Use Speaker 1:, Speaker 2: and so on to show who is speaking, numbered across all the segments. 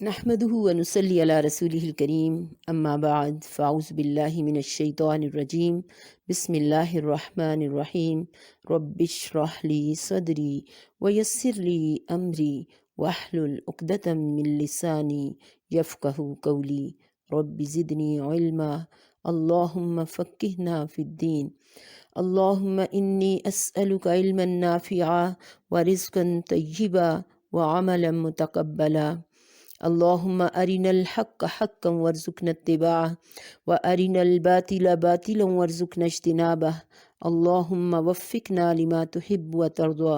Speaker 1: نحمده ونصلي على رسوله الكريم اما بعد فاعوذ باللہ من الشیطان الرجیم بسم اللہ الرحمن الرحیم رب اشرح لی صدری ویسر لی امری واحلل عقدۃ من لسانی یفقهوا قولی رب زدنی علما اللہم فقہنا فی الدین اللہم انی اسألک علما نافعا ورزقا طیبا وعملا متقبلا اللہم ارنا الحق حقا وارزقنا اتباعه وارنا الباطل باطلا وارزقنا اجتنابه اللہم وفقنا لما تحب وترضى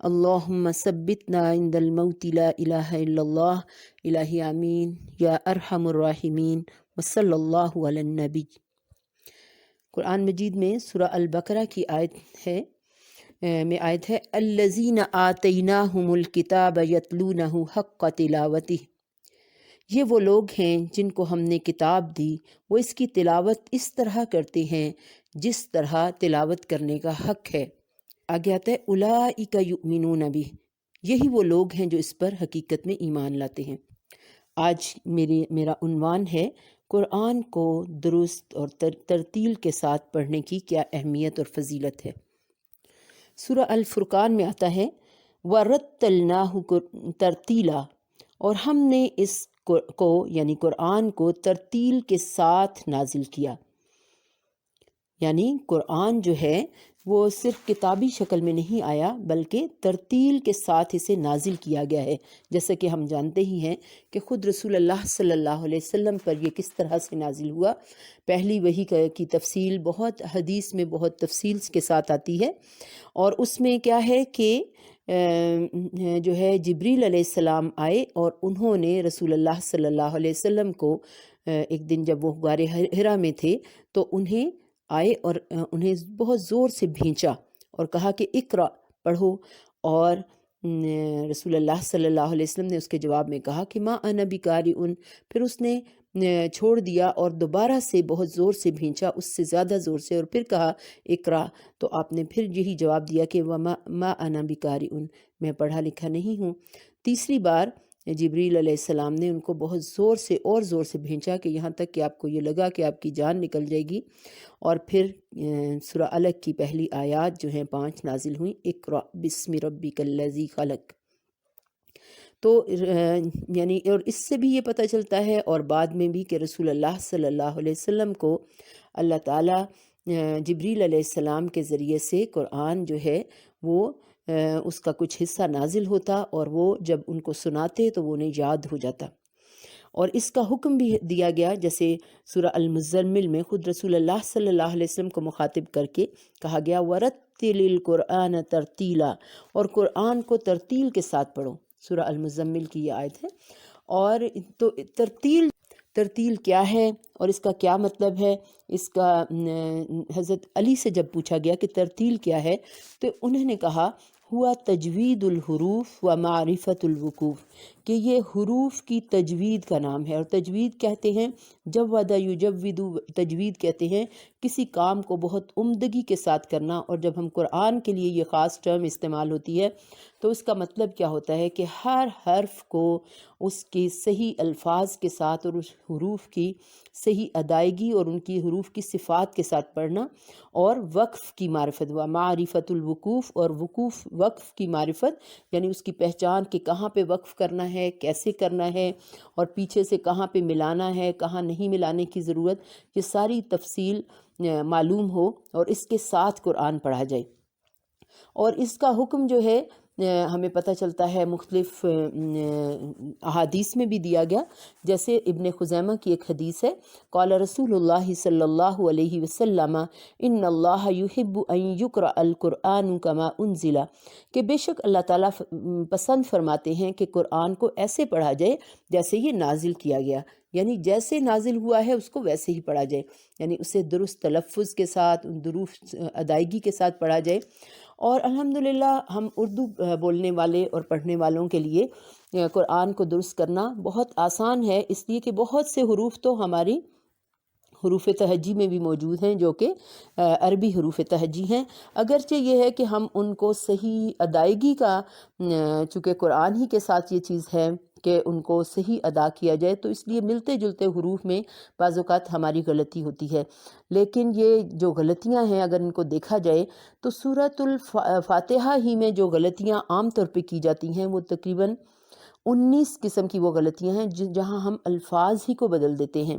Speaker 1: اللہم ثبتنا عند الموت لا الہ الا اللہ الہی آمین یا ارحم الراحمین وصلی اللہ علی النبی۔ قرآن مجید میں سورہ البقرہ کی آیت ہے الذین آتیناہم الکتاب یتلونہ حق تلاوتہ، یہ وہ لوگ ہیں جن کو ہم نے کتاب دی، وہ اس کی تلاوت اس طرح کرتے ہیں جس طرح تلاوت کرنے کا حق ہے۔ آگے آتا ہے اولئک یؤمنون بہ، یہی وہ لوگ ہیں جو اس پر حقیقت میں ایمان لاتے ہیں۔ آج میرا عنوان ہے قرآن کو درست اور ترتیل کے ساتھ پڑھنے کی کیا اہمیت اور فضیلت ہے۔ سورہ الفرقان میں آتا ہے وَرَتَّلْنَاهُ تَرْتِيلًا، اور ہم نے اس کو یعنی قرآن کو ترتیل کے ساتھ نازل کیا، یعنی قرآن جو ہے وہ صرف کتابی شکل میں نہیں آیا بلکہ ترتیل کے ساتھ اسے نازل کیا گیا ہے، جیسا کہ ہم جانتے ہی ہیں کہ خود رسول اللہ صلی اللہ علیہ وسلم پر یہ کس طرح سے نازل ہوا۔ پہلی وحی کی تفصیل بہت حدیث میں بہت تفصیل کے ساتھ آتی ہے، اور اس میں کیا ہے کہ جو ہے جبریل علیہ السلام آئے اور انہوں نے رسول اللہ صلی اللہ علیہ وسلم کو ایک دن جب وہ غار حرا میں تھے تو انہیں آئے اور انہیں بہت زور سے بھینچا اور کہا کہ اقرأ، پڑھو، اور رسول اللہ صلی اللہ علیہ وسلم نے اس کے جواب میں کہا کہ ما انا بقارئ، پھر اس نے چھوڑ دیا اور دوبارہ سے بہت زور سے بھینچا، اس سے زیادہ زور سے، اور پھر کہا اقرأ، تو آپ نے پھر یہی جواب دیا کہ ما انا بقارئ، میں پڑھا لکھا نہیں ہوں۔ تیسری بار جبریل علیہ السلام نے ان کو بہت زور سے اور زور سے بھینچا کہ یہاں تک کہ آپ کو یہ لگا کہ آپ کی جان نکل جائے گی، اور پھر سورہ الگ کی پہلی آیات جو ہیں 5 نازل ہوئیں، اقرأ بسم ربک الذی خلق۔ تو یعنی اور اس سے بھی یہ پتہ چلتا ہے اور بعد میں بھی کہ رسول اللہ صلی اللہ علیہ وسلم کو اللہ تعالیٰ جبریل علیہ السلام کے ذریعے سے قرآن جو ہے وہ اس کا کچھ حصہ نازل ہوتا، اور وہ جب ان کو سناتے تو وہ انہیں یاد ہو جاتا، اور اس کا حکم بھی دیا گیا، جیسے سورہ المزمل میں خود رسول اللہ صلی اللہ علیہ وسلم کو مخاطب کر کے کہا گیا وَرَتِّلِ الْقُرْآنَ تَرْتِيلًا، اور قرآن کو ترتیل کے ساتھ پڑھو۔ سورہ المزمل کی یہ آیت ہے۔ اور تو ترتیل کیا ہے اور اس کا کیا مطلب ہے، اس کا حضرت علی سے جب پوچھا گیا کہ ترتیل کیا ہے تو انہوں نے کہا ہوا تجوید الحروف و معرفت الوقوف، کہ یہ حروف کی تجوید کا نام ہے، اور تجوید کہتے ہیں جود یجود، تجوید کہتے ہیں کسی کام کو بہت عمدگی کے ساتھ کرنا، اور جب ہم قرآن کے لیے یہ خاص ٹرم استعمال ہوتی ہے تو اس کا مطلب کیا ہوتا ہے کہ ہر حرف کو اس کے صحیح الفاظ کے ساتھ اور اس حروف کی صحیح ادائیگی اور ان کی حروف کی صفات کے ساتھ پڑھنا، اور وقف کی معرفت و معرفت الوقوف، اور وقوف وقف کی معرفت یعنی اس کی پہچان کہ کہاں پہ وقف کرنا ہے، کیسے کرنا ہے، اور پیچھے سے کہاں پہ ملانا ہے، کہاں نہیں ملانے کی ضرورت، یہ ساری تفصیل معلوم ہو اور اس کے ساتھ قرآن پڑھا جائے۔ اور اس کا حکم جو ہے ہمیں پتہ چلتا ہے مختلف احادیث میں بھی دیا گیا، جیسے ابن خزیمہ کی ایک حدیث ہے قال رسول اللہ صلی اللہ علیہ وسلم ان اللہ یحب ان یقرأ القرآن کما انزل، کہ بے شک اللہ تعالیٰ پسند فرماتے ہیں کہ قرآن کو ایسے پڑھا جائے جیسے یہ نازل کیا گیا، یعنی جیسے نازل ہوا ہے اس کو ویسے ہی پڑھا جائے، یعنی اسے درست تلفظ کے ساتھ درست ادائیگی کے ساتھ پڑھا جائے۔ اور الحمدللہ ہم اردو بولنے والے اور پڑھنے والوں کے لیے قرآن کو درست کرنا بہت آسان ہے، اس لیے کہ بہت سے حروف تو ہماری حروف تہجی میں بھی موجود ہیں جو کہ عربی حروف تہجی ہیں، اگرچہ یہ ہے کہ ہم ان کو صحیح ادائیگی کا چونکہ قرآن ہی کے ساتھ یہ چیز ہے کہ ان کو صحیح ادا کیا جائے، تو اس لیے ملتے جلتے حروف میں بعض اوقات ہماری غلطی ہوتی ہے۔ لیکن یہ جو غلطیاں ہیں اگر ان کو دیکھا جائے تو سورۃ الفاتحہ ہی میں جو غلطیاں عام طور پہ کی جاتی ہیں وہ تقریباً 19 قسم کی وہ غلطیاں ہیں جہاں ہم الفاظ ہی کو بدل دیتے ہیں،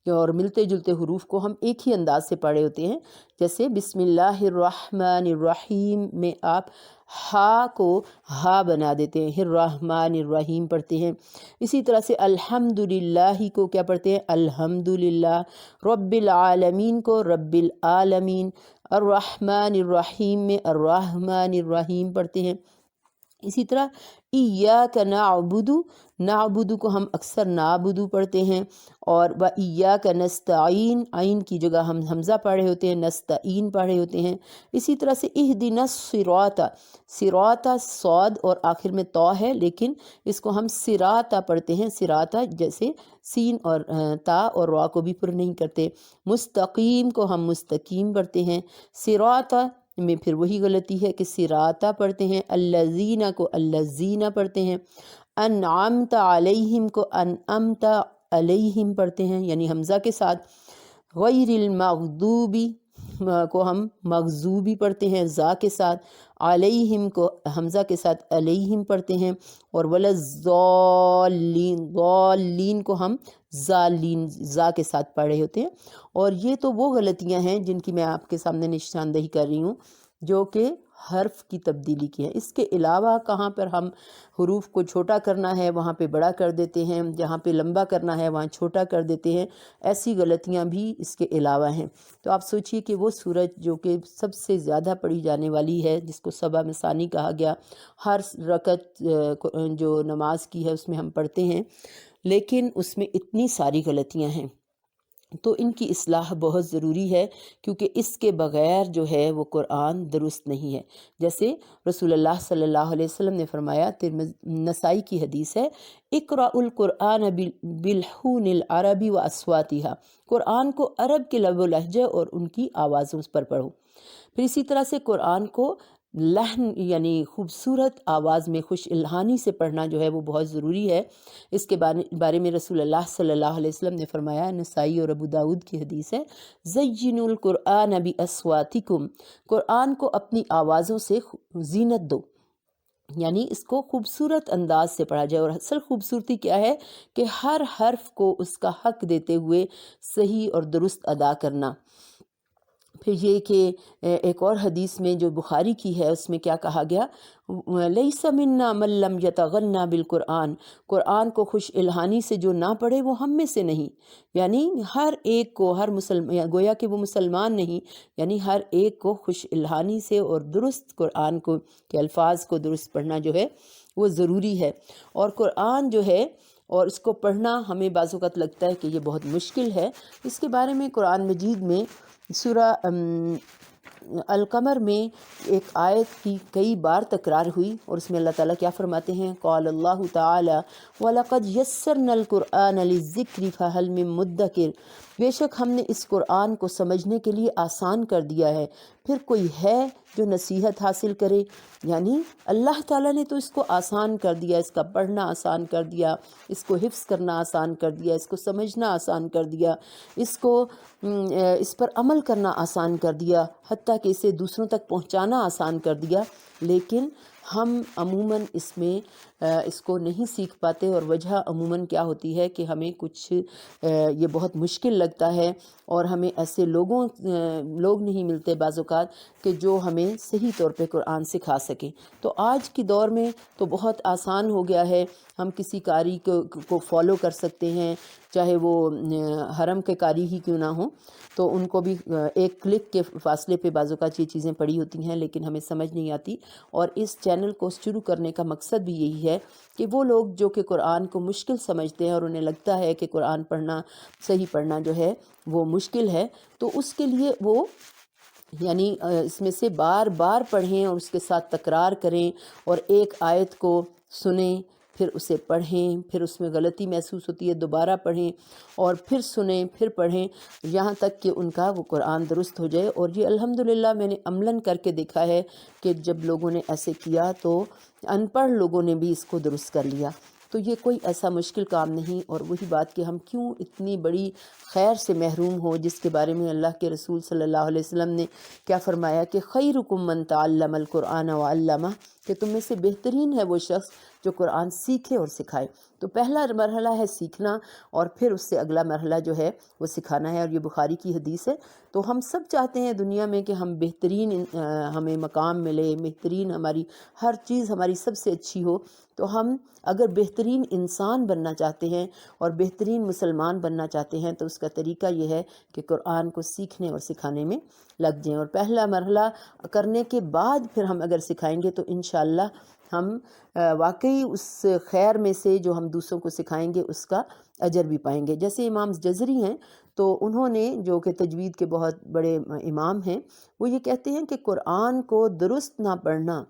Speaker 1: اور ملتے جلتے حروف کو ہم ایک ہی انداز سے پڑھے ہوتے ہیں۔ جیسے بسم اللہ الرحمن الرحیم میں آپ ہا کو ہا بنا دیتے ہیں، الرحمن الرحیم پڑھتے ہیں۔ اسی طرح سے الحمدللہ کو کیا پڑھتے ہیں؟ الحمدللہ۔ رب العالمین کو رب العالمین۔ الرحمن الرحیم میں الرحمن الرحیم پڑھتے ہیں۔ اسی طرح ایاک نعبد، نعبد کو ہم اکثر نعبدو پڑھتے ہیں، اور وایاک نستعین، عین کی جگہ ہم حمزہ پڑھے ہوتے ہیں، نستعین پڑھے ہوتے ہیں۔ اسی طرح سے اہدنا الصراط، صراط صاد اور آخر میں تو ہے لیکن اس کو ہم صراط پڑھتے ہیں، صراط جیسے سین اور تا اور را کو بھی پر نہیں کرتے۔ مستقیم کو ہم مستقیم پڑھتے ہیں۔ صراط میں پھر وہی غلطی ہے کہ صراطہ پڑھتے ہیں، الذین کو الذین پڑھتے ہیں، انعمت علیہم کو انعمت علیہم پڑھتے ہیں یعنی حمزہ کے ساتھ، غیر المغضوبی کو ہم مغضوبی پڑھتے ہیں زا کے ساتھ، علیہم کو حمزہ کے ساتھ علیہم پڑھتے ہیں، اور ولضالین، ضالین کو ہم ضالین زا کے ساتھ پڑھے ہوتے ہیں۔ اور یہ تو وہ غلطیاں ہیں جن کی میں آپ کے سامنے نشاندہی کر رہی ہوں جو کہ حرف کی تبدیلی کی ہیں۔ اس کے علاوہ کہاں پر ہم حروف کو چھوٹا کرنا ہے وہاں پہ بڑا کر دیتے ہیں، جہاں پہ لمبا کرنا ہے وہاں چھوٹا کر دیتے ہیں، ایسی غلطیاں بھی اس کے علاوہ ہیں۔ تو آپ سوچئے کہ وہ سورت جو کہ سب سے زیادہ پڑھی جانے والی ہے، جس کو سبع مثانی کہا گیا، ہر رکعت جو نماز کی ہے اس میں ہم پڑھتے ہیں، لیکن اس میں اتنی ساری غلطیاں ہیں، تو ان کی اصلاح بہت ضروری ہے، کیونکہ اس کے بغیر جو ہے وہ قرآن درست نہیں ہے۔ جیسے رسول اللہ صلی اللہ علیہ وسلم نے فرمایا، نسائی کی حدیث ہے، اقرأوا القرآن بالحون العرب واصواتها، قرآن کو عرب کے لب و لہجے اور ان کی آوازوں پر پڑھو۔ پھر اسی طرح سے قرآن کو لحن یعنی خوبصورت آواز میں خوش الہانی سے پڑھنا جو ہے وہ بہت ضروری ہے۔ اس کے بارے میں رسول اللہ صلی اللہ علیہ وسلم نے فرمایا، نسائی اور ابو داود کی حدیث ہے، زینوا القرآن باصواتکم، قرآن کو اپنی آوازوں سے زینت دو، یعنی اس کو خوبصورت انداز سے پڑھا جائے۔ اور اصل خوبصورتی کیا ہے کہ ہر حرف کو اس کا حق دیتے ہوئے صحیح اور درست ادا کرنا۔ پھر یہ کہ ایک اور حدیث میں جو بخاری کی ہے اس میں کیا کہا گیا، لیس منا من لم یتغنى بالقرآن، قرآن کو خوش الہانی سے جو نہ پڑھے وہ ہم میں سے نہیں، یعنی ہر ایک کو، ہر مسلمان، گویا کہ وہ مسلمان نہیں، یعنی ہر ایک کو خوش الہانی سے اور درست قرآن کو کے الفاظ کو درست پڑھنا جو ہے وہ ضروری ہے۔ اور قرآن جو ہے اور اس کو پڑھنا ہمیں بعض اوقات لگتا ہے کہ یہ بہت مشکل ہے۔ اس کے بارے میں قرآن مجید میں سورہ القمر میں ایک آیت کی کئی بار تکرار ہوئی، اور اس میں اللہ تعالیٰ کیا فرماتے ہیں، قال اللہ تعالیٰ وَلَقَدْ يَسَّرْنَا الْقُرْآنَ لِلذِّكْرِ فَهَلْ مِن مُدَّكِرٍ، بے شک ہم نے اس قرآن کو سمجھنے کے لیے آسان کر دیا ہے، پھر کوئی ہے جو نصیحت حاصل کرے۔ یعنی اللہ تعالیٰ نے تو اس کو آسان کر دیا، اس کا پڑھنا آسان کر دیا، اس کو حفظ کرنا آسان کر دیا، اس کو سمجھنا آسان کر دیا، اس پر عمل کرنا آسان کر دیا، حتیٰ کہ اسے دوسروں تک پہنچانا آسان کر دیا، لیکن ہم عموماً اس میں اس کو نہیں سیکھ پاتے، اور وجہ عموماً کیا ہوتی ہے کہ ہمیں کچھ یہ بہت مشکل لگتا ہے، اور ہمیں ایسے لوگ نہیں ملتے بعض اوقات کہ جو ہمیں صحیح طور پہ قرآن سکھا سکیں۔ تو آج کی دور میں تو بہت آسان ہو گیا ہے، ہم کسی قاری کو فالو کر سکتے ہیں، چاہے وہ حرم کے قاری ہی کیوں نہ ہوں، تو ان کو بھی ایک کلک کے فاصلے پہ بعض اوقات یہ چیزیں پڑی ہوتی ہیں، لیکن ہمیں سمجھ نہیں آتی۔ اور اس چینل کو شروع کرنے کا مقصد بھی یہی ہے کہ وہ لوگ جو کہ قرآن کو مشکل سمجھتے ہیں اور انہیں لگتا ہے کہ قرآن پڑھنا، صحیح پڑھنا جو ہے وہ مشکل ہے، تو اس کے لیے وہ یعنی اس میں سے بار بار پڑھیں اور اس کے ساتھ تکرار کریں، اور ایک آیت کو سنیں، پھر اسے پڑھیں، پھر اس میں غلطی محسوس ہوتی ہے دوبارہ پڑھیں، اور پھر سنیں، پھر پڑھیں، یہاں تک کہ ان کا وہ قرآن درست ہو جائے۔ اور یہ الحمدللہ میں نے عملاً کر کے دیکھا ہے کہ جب لوگوں نے ایسے کیا تو ان پڑھ لوگوں نے بھی اس کو درست کر لیا۔ تو یہ کوئی ایسا مشکل کام نہیں۔ اور وہی بات کہ ہم کیوں اتنی بڑی خیر سے محروم ہو، جس کے بارے میں اللہ کے رسول صلی اللہ علیہ وسلم نے کیا فرمایا کہ خیرکم من تعلم القرآن وعلمہ، کہ تم میں سے بہترین ہے وہ شخص جو قرآن سیکھے اور سکھائے۔ تو پہلا مرحلہ ہے سیکھنا، اور پھر اس سے اگلا مرحلہ جو ہے وہ سکھانا ہے، اور یہ بخاری کی حدیث ہے۔ تو ہم سب چاہتے ہیں دنیا میں کہ ہم بہترین ہمیں مقام ملے، بہترین ہماری ہر چیز ہماری سب سے اچھی ہو۔ تو ہم اگر بہترین انسان بننا چاہتے ہیں اور بہترین مسلمان بننا چاہتے ہیں تو اس کا طریقہ یہ ہے کہ قرآن کو سیکھنے اور سکھانے میں لگ جائیں، اور پہلا مرحلہ کرنے کے بعد پھر ہم اگر سکھائیں گے تو انشاءاللہ ہم واقعی اس خیر میں سے جو ہم دوسروں کو سکھائیں گے اس کا اجر بھی پائیں گے۔ جیسے امام جزری ہیں، تو انہوں نے، جو کہ تجوید کے بہت بڑے امام ہیں، وہ یہ کہتے ہیں کہ قرآن کو درست نہ پڑھنا،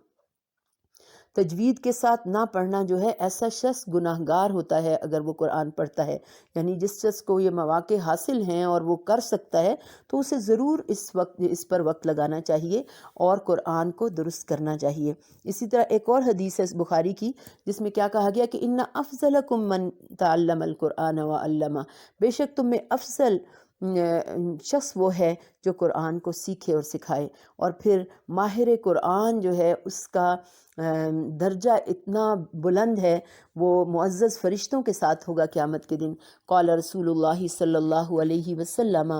Speaker 1: تجوید کے ساتھ نہ پڑھنا جو ہے، ایسا شخص گناہ گار ہوتا ہے اگر وہ قرآن پڑھتا ہے۔ یعنی جس شخص کو یہ مواقع حاصل ہیں اور وہ کر سکتا ہے تو اسے ضرور اس پر وقت لگانا چاہیے اور قرآن کو درست کرنا چاہیے۔ اسی طرح ایک اور حدیث ہے بخاری کی، جس میں کیا کہا گیا کہ ان افضلکم من تعلم القرآن وعلمہ، بے شک تم میں افضل شخص وہ ہے جو قرآن کو سیکھے اور سکھائے۔ اور پھر ماہر قرآن جو ہے اس کا درجہ اتنا بلند ہے، وہ معزز فرشتوں کے ساتھ ہوگا قیامت کے دن۔ قال رسول اللہ صلی اللہ علیہ وسلم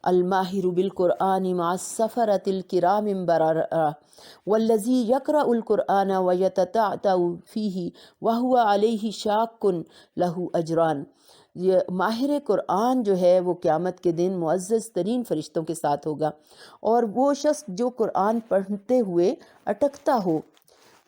Speaker 1: الماہر بالقرآن مع السفرۃ الکرام بررہ والذی یقرأ القرآن ویتتعتع فیہ وہو علیہ شاق لہ اجران۔ یہ ماہر قرآن جو ہے وہ قیامت کے دن معزز ترین فرشتوں کے ساتھ ہوگا، اور وہ شخص جو قرآن پڑھتے ہوئے اٹکتا ہو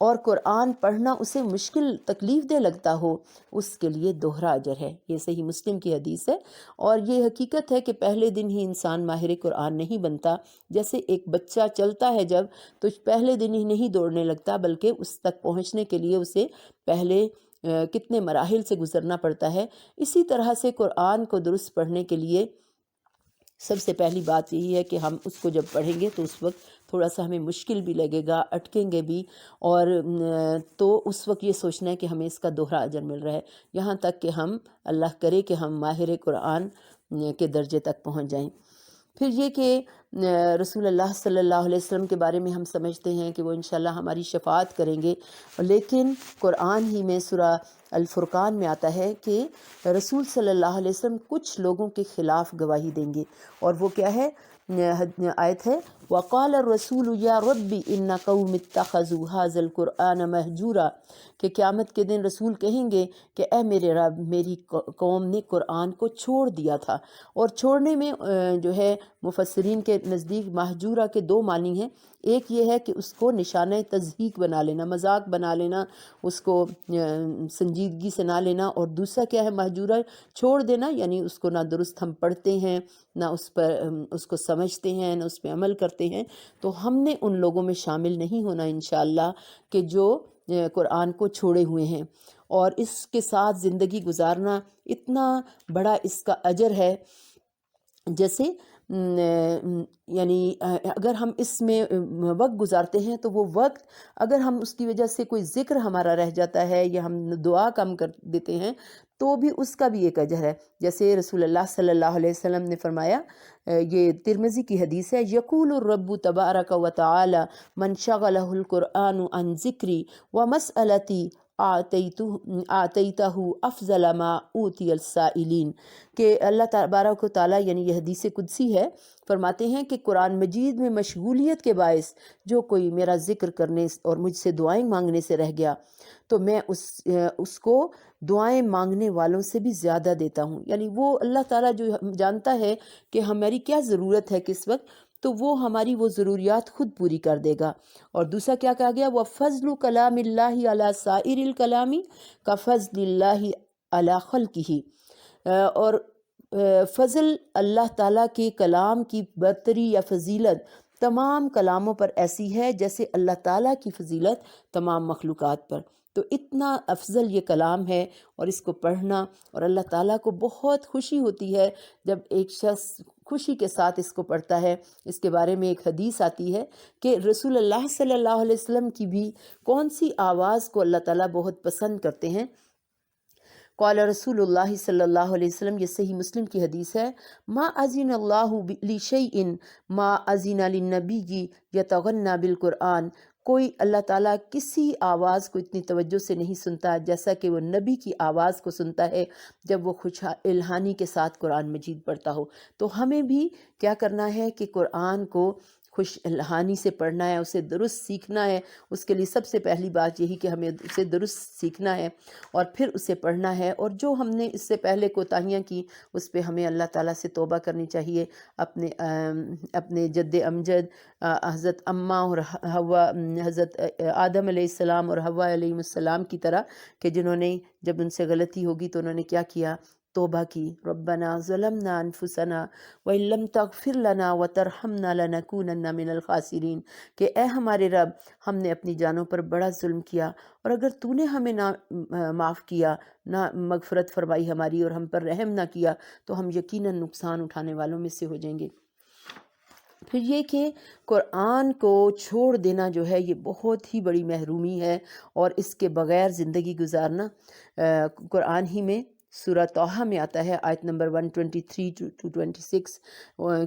Speaker 1: اور قرآن پڑھنا اسے مشکل تکلیف دہ لگتا ہو، اس کے لیے دوہرا اجر ہے۔ یہ صحیح مسلم کی حدیث ہے، اور یہ حقیقت ہے کہ پہلے دن ہی انسان ماہر قرآن نہیں بنتا۔ جیسے ایک بچہ چلتا ہے جب، تو پہلے دن ہی نہیں دوڑنے لگتا، بلکہ اس تک پہنچنے کے لیے اسے پہلے کتنے مراحل سے گزرنا پڑتا ہے۔ اسی طرح سے قرآن کو درست پڑھنے کے لیے سب سے پہلی بات یہی ہے کہ ہم اس کو جب پڑھیں گے تو اس وقت تھوڑا سا ہمیں مشکل بھی لگے گا، اٹکیں گے بھی، اور تو اس وقت یہ سوچنا ہے کہ ہمیں اس کا دوہرا اجر مل رہا ہے، یہاں تک کہ ہم، اللہ کرے کہ ہم ماہر قرآن کے درجے تک پہنچ جائیں۔ پھر یہ کہ رسول اللہ صلی اللہ علیہ وسلم کے بارے میں ہم سمجھتے ہیں کہ وہ انشاءاللہ ہماری شفاعت کریں گے، لیکن قرآن ہی میں سورہ الفرقان میں آتا ہے کہ رسول صلی اللہ علیہ وسلم کچھ لوگوں کے خلاف گواہی دیں گے، اور وہ کیا ہے؟ آیت ہے وَقَالَ الرَّسُولُ يَا رَبِّ إِنَّ قَوْمِ اتَّخَذُوا هَذَا الْقُرْآنَ مَهْجُورًا، کہ قیامت کے دن رسول کہیں گے کہ اے میرے رب، میری قوم نے قرآن کو چھوڑ دیا تھا۔ اور چھوڑنے میں جو ہے مفسرین کے نزدیک مہجورہ کے دو معنی ہیں۔ ایک یہ ہے کہ اس کو نشانہ تضحیک بنا لینا، مذاق بنا لینا، اس کو سنجیدگی سے نہ لینا، اور دوسرا کیا ہے مہجورہ چھوڑ دینا، یعنی اس کو نہ درست ہم پڑھتے ہیں، نہ اس کو سمجھتے ہیں، نہ اس پہ عمل کرتے ہیں۔ تو ہم نے ان لوگوں میں شامل نہیں ہونا انشاءاللہ کہ جو قرآن کو چھوڑے ہوئے ہیں، اور اس کے ساتھ زندگی گزارنا اتنا بڑا اس کا اجر ہے۔ جیسے یعنی اگر ہم اس میں وقت گزارتے ہیں تو وہ وقت اگر ہم اس کی وجہ سے کوئی ذکر ہمارا رہ جاتا ہے یا ہم دعا کم کر دیتے ہیں تو بھی اس کا بھی ایک اجر ہے۔ جیسے رسول اللہ صلی اللہ علیہ وسلم نے فرمایا، یہ ترمذی کی حدیث ہے، یقول الرب تبارک و تعالی من شغلہ القرآن عن ذکری ومسألتی آتیتہ افضل ما اوتی السائلین، کہ اللہ تبارک و تعالیٰ، یعنی یہ حدیث قدسی ہے، فرماتے ہیں کہ قرآن مجید میں مشغولیت کے باعث جو کوئی میرا ذکر کرنے اور مجھ سے دعائیں مانگنے سے رہ گیا تو میں اس کو دعائیں مانگنے والوں سے بھی زیادہ دیتا ہوں۔ یعنی وہ اللہ تعالیٰ جو جانتا ہے کہ ہماری کیا ضرورت ہے کس وقت، تو وہ ہماری وہ ضروریات خود پوری کر دے گا۔ اور دوسرا کیا کہا گیا، وَفَضْلُ كَلَامِ اللَّهِ عَلَى سَائِرِ الْكَلَامِ كَفَضْلِ اللَّهِ عَلَى خَلْقِهِ، اور فضل اللہ تعالیٰ کے کلام کی برتری یا فضیلت تمام کلاموں پر ایسی ہے جیسے اللہ تعالیٰ کی فضیلت تمام مخلوقات پر۔ تو اتنا افضل یہ کلام ہے، اور اس کو پڑھنا، اور اللہ تعالیٰ کو بہت خوشی ہوتی ہے جب ایک شخص خوشی کے ساتھ اس کو پڑھتا ہے۔ اس کے بارے میں ایک حدیث آتی ہے کہ رسول اللہ صلی اللہ علیہ وسلم کی بھی کون سی آواز کو اللہ تعالیٰ بہت پسند کرتے ہیں، قال رسول اللہ صلی اللہ علیہ وسلم، یہ صحیح مسلم کی حدیث ہے، ما اذن اللہ لشیء ما اذن للنبی یتغنى بالقرآن، کوئی اللہ تعالیٰ کسی آواز کو اتنی توجہ سے نہیں سنتا جیسا کہ وہ نبی کی آواز کو سنتا ہے جب وہ خوش الہانی کے ساتھ قرآن مجید پڑھتا ہو۔ تو ہمیں بھی کیا کرنا ہے کہ قرآن کو خوش الہانی سے پڑھنا ہے، اسے درست سیکھنا ہے۔ اس کے لیے سب سے پہلی بات یہی کہ ہمیں اسے درست سیکھنا ہے اور پھر اسے پڑھنا ہے، اور جو ہم نے اس سے پہلے کوتاہیاں کی اس پہ ہمیں اللہ تعالیٰ سے توبہ کرنی چاہیے، اپنے جد امجد حضرت اماں اور حوا، حضرت آدم علیہ السلام اور حوا علیہ السلام کی طرح، کہ جنہوں نے جب ان سے غلطی ہوگی تو انہوں نے کیا کیا؟ توبہ کی۔ ربنا ظلمنا انفسنا وان لم تغفر لنا وترحمنا لنکونن من الخاسرین، کہ اے ہمارے رب، ہم نے اپنی جانوں پر بڑا ظلم کیا، اور اگر تو نے ہمیں نہ معاف کیا، نہ مغفرت فرمائی ہماری، اور ہم پر رحم نہ کیا، تو ہم یقیناً نقصان اٹھانے والوں میں سے ہو جائیں گے۔ پھر یہ کہ قرآن کو چھوڑ دینا جو ہے یہ بہت ہی بڑی محرومی ہے، اور اس کے بغیر زندگی گزارنا، قرآن ہی میں سورہ طٰہٰ میں آتا ہے آیت نمبر 123 to 26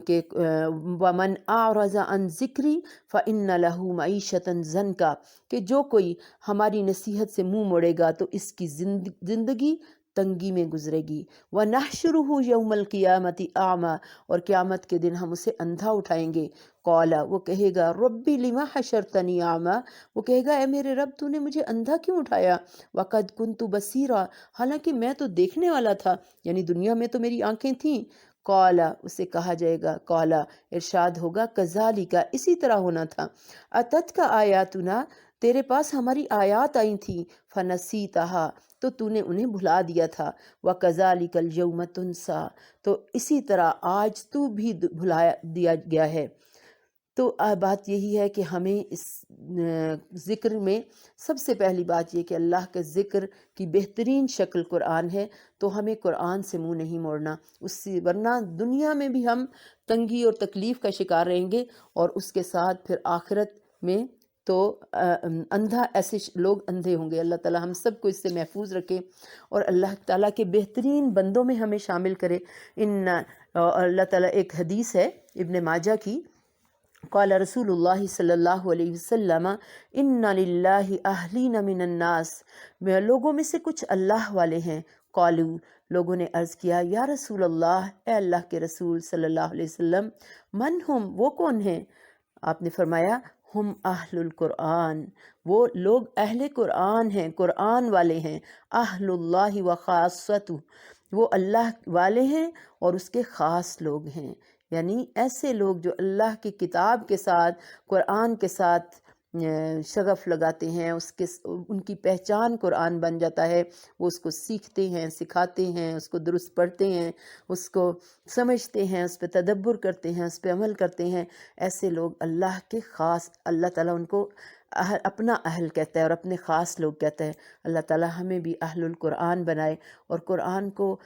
Speaker 1: کہ وَمَنْ أَعْرَضَ عَنْ ذِكْرِي فَإِنَّ لَهُ مَعِيشَةً ضَنْكًا، کہ جو کوئی ہماری نصیحت سے منہ موڑے گا تو اس کی زندگی تنگی میں گزرے گی۔ وَنَحْشُرُهُ يَوْمَ الْقِيَامَةِ أَعْمَىٰ، اور قیامت کے دن ہم اسے اندھا اٹھائیں گے۔ قَالَ، وہ کہے گا، رَبِّ لِمَ حَشَرْتَنِي أَعْمَىٰ، وہ کہے گا اے میرے رب تو نے مجھے اندھا کیوں اٹھایا؟ وَقَدْ كُنْتُ بَصِيرًا، حالانکہ میں تو دیکھنے والا تھا، یعنی دنیا میں تو میری آنکھیں تھیں۔ قَالَ، اسے کہا جائے گا، قَالَ، ارشاد ہوگا، كَذَلِكَ، اسی طرح ہونا تھا، أَتَتْكَ آيَاتُنَا، تیرے پاس ہماری آیات آئی تھیں، فَنَسِيتَهَا، تو تو نے انہیں بھلا دیا تھا، وَكَذَلِكَ الْيَوْمَ تُنسَىٰ، تو اسی طرح آج تو بھی بھلا دیا گیا ہے۔ تو بات یہی ہے کہ ہمیں اس ذکر میں سب سے پہلی بات یہ کہ اللہ کے ذکر کی بہترین شکل قرآن ہے، تو ہمیں قرآن سے منہ نہیں موڑنا، اس سے، ورنہ دنیا میں بھی ہم تنگی اور تکلیف کا شکار رہیں گے، اور اس کے ساتھ پھر آخرت میں تو اندھا، ایسے لوگ اندھے ہوں گے۔ اللہ تعالیٰ ہم سب کو اس سے محفوظ رکھے، اور اللہ تعالیٰ کے بہترین بندوں میں ہمیں شامل کرے۔ اللہ تعالیٰ، ایک حدیث ہے ابن ماجہ کی، قال رسول اللہ صلی اللہ علیہ وسلم، ان للہ اہلین من الناس، لوگوں میں سے کچھ اللہ والے ہیں۔ قالو، لوگوں نے عرض کیا، یا رسول اللہ، اے اللہ کے رسول صلی اللہ علیہ وسلم، من ہم، وہ کون ہیں؟ آپ نے فرمایا، ہم اہل القرآن، وہ لوگ اہل قرآن ہیں، قرآن والے ہیں۔ اہل اللہ و خاصتہ، وہ اللہ والے ہیں اور اس کے خاص لوگ ہیں، یعنی ایسے لوگ جو اللہ کی کتاب کے ساتھ، قرآن کے ساتھ شغف لگاتے ہیں، ان کی پہچان قرآن بن جاتا ہے، وہ اس کو سیکھتے ہیں، سکھاتے ہیں، اس کو درست پڑھتے ہیں، اس کو سمجھتے ہیں، اس پہ تدبر کرتے ہیں، اس پہ عمل کرتے ہیں۔ ایسے لوگ اللہ کے خاص، اللہ تعالیٰ ان کو اپنا اہل کہتا ہے اور اپنے خاص لوگ کہتا ہے۔ اللہ تعالیٰ ہمیں بھی اہل القرآن بنائے، اور قرآن کو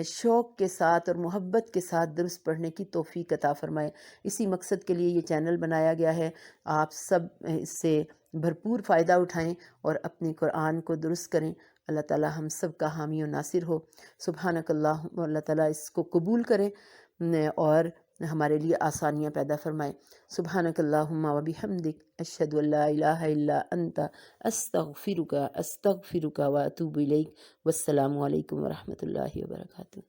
Speaker 1: شوق کے ساتھ اور محبت کے ساتھ درست پڑھنے کی توفیق عطا فرمائے۔ اسی مقصد کے لیے یہ چینل بنایا گیا ہے۔ آپ سب اس سے بھرپور فائدہ اٹھائیں اور اپنے قرآن کو درست کریں۔ اللہ تعالیٰ ہم سب کا حامی و ناصر ہو۔ سبحانک اللہم، اللہ تعالیٰ اس کو قبول کرے اور ہمارے لیے آسانیاں پیدا فرمائے۔ سبحانک اللہم و بحمدک، اشہد ان لا الہ الا انت، استغفرک و اتوب الیک۔ والسلام علیکم ورحمۃ اللہ وبرکاتہ۔